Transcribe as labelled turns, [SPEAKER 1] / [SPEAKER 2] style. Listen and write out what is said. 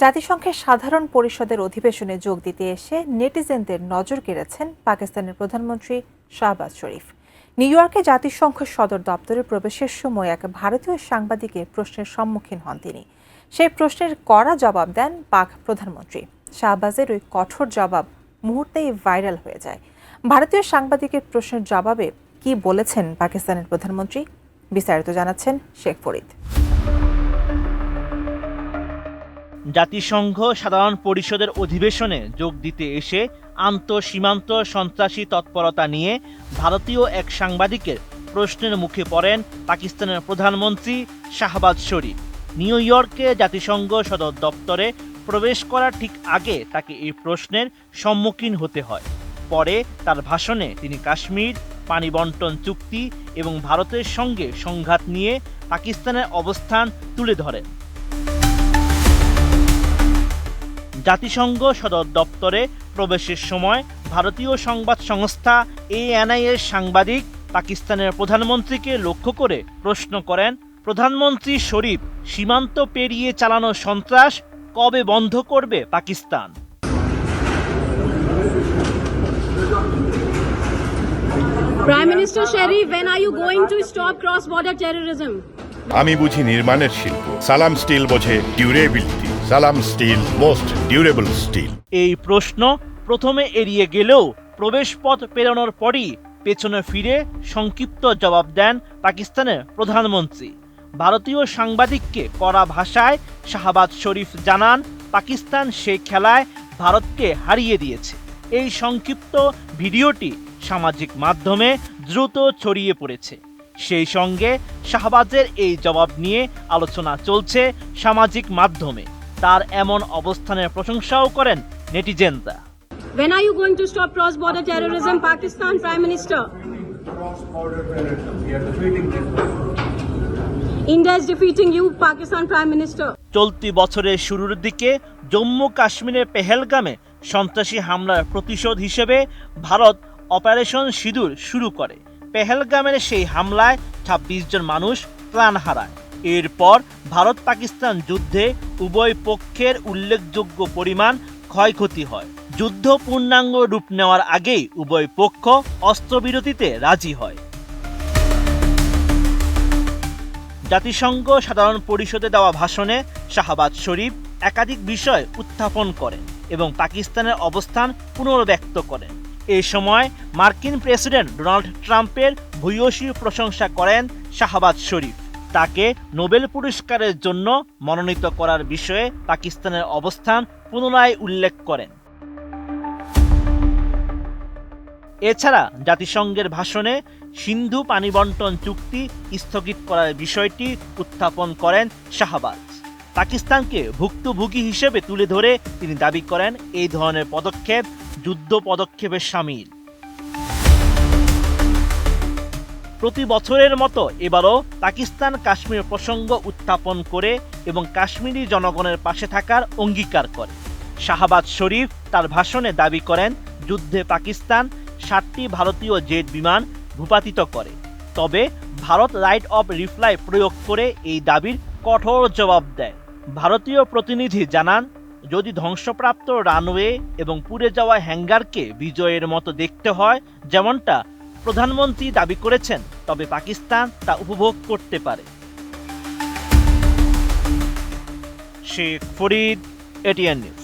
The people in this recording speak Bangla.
[SPEAKER 1] জাতিসংঘের সাধারণ পরিষদের অধিবেশনে যোগ দিতে এসে নেটিজেনদের নজর কেড়েছেন পাকিস্তানের প্রধানমন্ত্রী শাহবাজ শরীফ। নিউ ইয়র্কে জাতিসংঘ সদর দপ্তরে প্রবেশের সময় এক ভারতীয় সাংবাদিকের প্রশ্নের সম্মুখীন হন তিনি। সেই প্রশ্নের কড়া জবাব দেন পাক প্রধানমন্ত্রী। শাহবাজের ওই কঠোর জবাব মুহূর্তেই ভাইরাল হয়ে যায়। ভারতীয় সাংবাদিকের প্রশ্নের জবাবে কি বলেছেন পাকিস্তানের প্রধানমন্ত্রী, বিস্তারিত জানাচ্ছেন শেখ ফরিদ।
[SPEAKER 2] জাতিসংঘ সাধারণ পরিষদের অধিবেশনে যোগ দিতে এসে আন্তঃসীমান্ত সন্ত্রাসী তৎপরতা নিয়ে ভারতীয় এক সাংবাদিকের প্রশ্নের মুখে পড়েন পাকিস্তানের প্রধানমন্ত্রী শাহবাজ শরীফ। নিউ ইয়র্কে জাতিসংঘ সদর দপ্তরে প্রবেশ করার ঠিক আগে তাকে এই প্রশ্নের সম্মুখীন হতে হয়। পরে তার ভাষণে তিনি কাশ্মীর, পানি বণ্টন চুক্তি এবং ভারতের সঙ্গে সংঘাত নিয়ে পাকিস্তানের অবস্থান তুলে ধরেন। জাতিসংঘ সদর দপ্তরে প্রবেশের সময় ভারতীয় সংবাদ সংস্থা ANI এর সাংবাদিক পাকিস্তানের প্রধানমন্ত্রীকে লক্ষ্য করে প্রশ্ন করেন, প্রধানমন্ত্রী শরীফ, সীমান্ত পেরিয়ে চালানো সন্ত্রাস কবে বন্ধ করবে Pakistan?
[SPEAKER 3] Prime Minister Sharif, when are you going to stop cross-border terrorism?
[SPEAKER 4] আমি বুঝি নির্মাণের শিল্প, সালাম স্টিল বোঝে ডিউরেবিলিটি। সালাম স্টিল মোস্ট ডিউরেবল স্টিল।
[SPEAKER 2] এই প্রশ্ন প্রথমে এড়িয়ে গেলেও প্রবেশ পথ পেরোনোর পরই পেছনে ফিরে সংক্ষিপ্ত জবাব দেন পাকিস্তানের প্রধানমন্ত্রী। ভারতীয় সাংবাদিককে কড়া ভাষায় শাহবাজ শরীফ জানান, পাকিস্তান সেই খেলায় ভারতকে হারিয়ে দিয়েছে। এই সংক্ষিপ্ত ভিডিওটি সামাজিক মাধ্যমে দ্রুত ছড়িয়ে পড়েছে। সেই সঙ্গে শাহবাজের এই জবাব নিয়ে আলোচনা চলছে সামাজিক মাধ্যমে। তার এমন অবস্থানের প্রশংসাও করেন নেটিজেনরা।
[SPEAKER 3] When are you going to stop cross-border terrorism, Pakistan Prime Minister?
[SPEAKER 5] Cross-border terrorism, we are defeating this.
[SPEAKER 3] India is defeating you, Pakistan Prime Minister.
[SPEAKER 2] চলতি বছরের শুরুর দিকে জম্মু কাশ্মীরের পেহেলগামে সন্ত্রাসী হামলার প্রতিশোধ হিসেবে ভারত অপারেশন সিঁদুর শুরু করে। পেহেলগামের সেই হামলায় 26 জন মানুষ প্রাণ হারায়। এরপর ভারত পাকিস্তান যুদ্ধে উভয় পক্ষের উল্লেখযোগ্য পরিমাণ ক্ষয়ক্ষতি হয়। যুদ্ধ পূর্ণাঙ্গ রূপ নেওয়ার আগেই উভয় পক্ষ অস্ত্রবিরতিতে রাজি হয়। জাতিসংঘ সাধারণ পরিষদে দেওয়া ভাষণে শাহবাজ শরীফ একাধিক বিষয় উত্থাপন করেন এবং পাকিস্তানের অবস্থান পুনর্ব্যক্ত করেন। এ সময় মার্কিন প্রেসিডেন্ট ডোনাল্ড ট্রাম্পের ভূয়সী প্রশংসা করেন শাহবাজ শরীফ। তাকে নোবেল পুরস্কারের জন্য মনোনীত করার বিষয়ে পাকিস্তানের অবস্থান পুনরায় উল্লেখ করেন। এছাড়া জাতিসংঘের ভাষণে সিন্ধু পানি বণ্টন চুক্তি স্থগিত করার বিষয়টি উত্থাপন করেন শাহবাজ। পাকিস্তানকে ভুক্তভোগী হিসেবে তুলে ধরে তিনি দাবি করেন, এই ধরনের পদক্ষেপ যুদ্ধ পদক্ষেপের শামিল। প্রতি বছরের মতো এবারও পাকিস্তান কাশ্মীর প্রসঙ্গ উত্থাপন করে এবং কাশ্মীরি জনগণের পাশে থাকার অঙ্গীকার করে। শাহবাজ শরীফ তার ভাষণে দাবি করেন, যুদ্ধে পাকিস্তান 7টি ভারতীয় জেট বিমান ভূপাতিত করে। তবে ভারত রাইট অফ রিপ্লাই প্রয়োগ করে এই দাবির কঠোর জবাব দেয়। ভারতীয় প্রতিনিধি জানান, যদি ধ্বংসপ্রাপ্ত রানওয়ে এবং পুড়ে যাওয়া হ্যাঙ্গারকে বিজয়ের মতো দেখতে হয়, যেমনটা প্রধানমন্ত্রী দাবি করেছেন, তবে পাকিস্তান তা উপভোগ করতে পারে। Sheikh Farid, ATN news.